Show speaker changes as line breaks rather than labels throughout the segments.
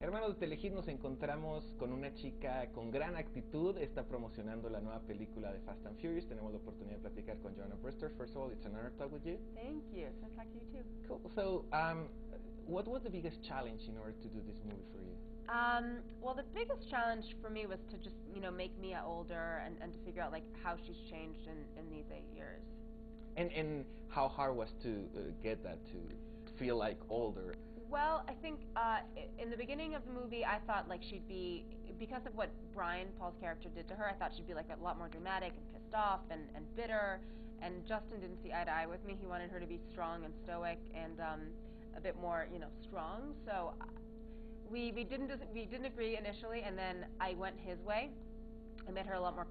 Hermanos de Telehit, nos encontramos con una chica con gran actitud, está promocionando la nueva película de Fast and Furious. Tenemos la oportunidad de platicar con Jordana Brewster. First of all, it's an honor to talk with you.
Thank you. It's nice to talk to you too.
Cool. So, what was the biggest challenge in order to do this movie for you?
Well, the biggest challenge for me was to just, make Mia older and to figure out like how she's changed in these 8 years.
And how hard was to get that to feel like older?
Well, I think in the beginning of the movie, I thought like she'd be, because of what Brian, Paul's character, did to her, I thought she'd be like a lot more dramatic and pissed off and bitter. And Justin didn't see eye to eye with me. He wanted her to be strong and stoic and a bit more, strong. So we didn't agree initially, and then I went his way. I made her a lot more,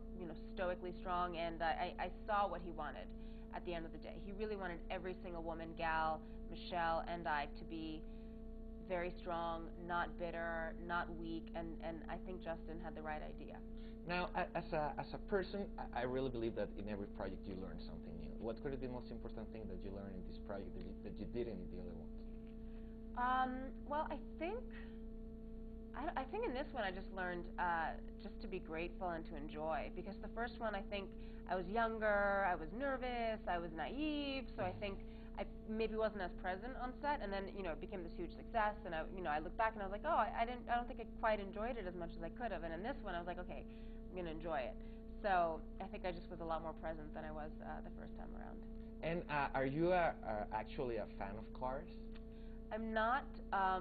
stoically strong, and I saw what he wanted at the end of the day. He really wanted every single woman, Gal, Michelle, and I to be very strong, not bitter, not weak, and I think Justin had the right idea.
Now, as a person, I really believe that in every project you learn something new. What could be the most important thing that you learned in this project that you didn't in the other ones?
Well, I think in this one I just learned just to be grateful and to enjoy, because the first one I think I was younger, I was nervous, I was naive, so I think I maybe wasn't as present on set, and then it became this huge success, and I look back and I was like, oh, I don't think I quite enjoyed it as much as I could have, and in this one I was like, okay, I'm going to enjoy it. So I think I just was a lot more present than I was the first time around.
And are you actually a fan of cars?
I'm not a,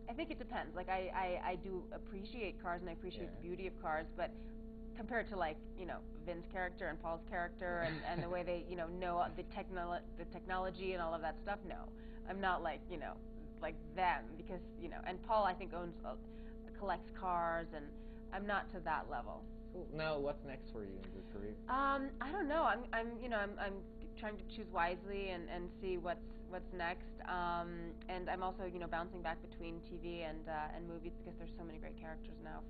I think it depends. Like I do appreciate cars, and I appreciate the beauty of cars, but compared to like Vin's character and Paul's character and the way they know the technology and all of that stuff, no, I'm not like like them, because and Paul I think collects cars, and I'm not to that level.
Cool. Now, what's next for you in your career?
I don't know. I'm trying to choose wisely and see what's next. And I'm also bouncing back between TV and movies, because there's so many great characters now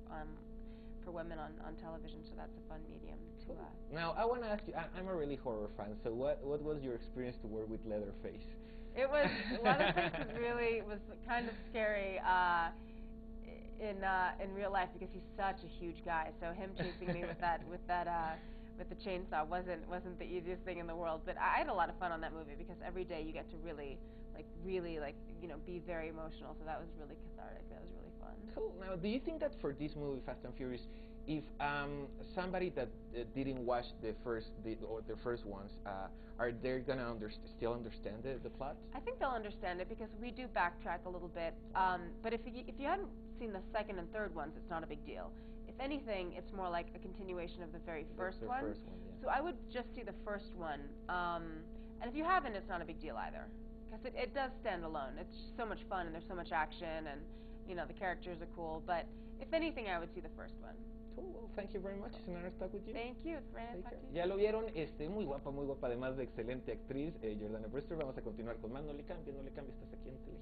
for women on television. So that's a fun medium to.
Now, I want to ask you. I'm a really horror fan. So what was your experience to work with Leatherface?
It was Leatherface was kind of scary. In real life, because he's such a huge guy, so him chasing me with the chainsaw wasn't the easiest thing in the world. But I had a lot of fun on that movie, because every day you get to really be very emotional. So that was really cathartic. That was really fun.
Cool. Now, do you think that for this movie, Fast and Furious, if somebody that didn't watch the first ones, are they gonna still understand the plot?
I think they'll understand it, because we do backtrack a little bit. But if you hadn't seen the second and third ones, it's not a big deal. If anything, it's more like a continuation of the very first one.
First one, yeah.
So I would just see the first one. And if you haven't, it's not a big deal either, because it does stand alone. It's just so much fun, and there's so much action, and the characters are cool. But if anything, I would see the first one.
Cool. Well, thank you very much. It's an honor to talk with you.
Thank you. It's very nice to talk to you.
Ya lo vieron, muy guapa, además de excelente actriz, Jordana Brewster. Vamos a continuar con más. No le cambies, estás aquí en Telehit.